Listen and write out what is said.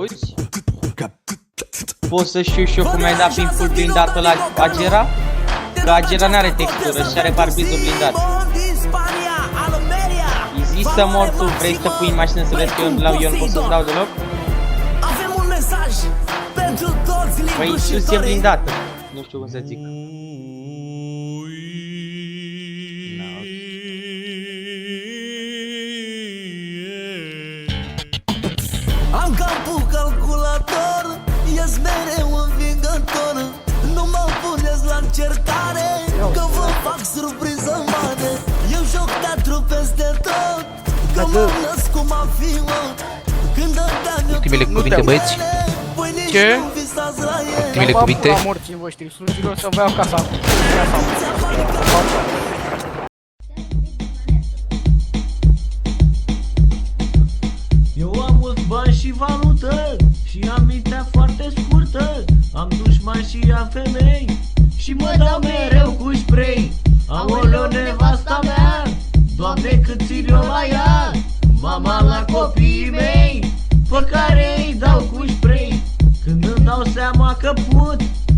Auzi? Pot să știu și eu cum ai dat prin full blindatul la Agera? Că Agera n-are textură și are barbizul blindat. Zi să mor tu, vrei să pui în mașină să vezi că eu nu pot să-ți dau deloc? Păi sus e blindată. Nu știu cum să zic. Am capul calculator, ies mereu învingător. Nu mă puneți la încercare, că vă fac surpriză mare. Eu joc teatru peste tot, că m-am născut mafiot. Când dădeam eu Ultimele cuvinte, băieți. Ce? Ultimele cuvinte. La morții voștri, slujilor să vă iau casa. Eu am mulți bani și valută și am mintea foarte scurtă. Am dușmani și am femei și mă dau mereu cu spray. Aoleo, nevasta mea, Doamne, cât țin eu la ea, mama la copiii mei.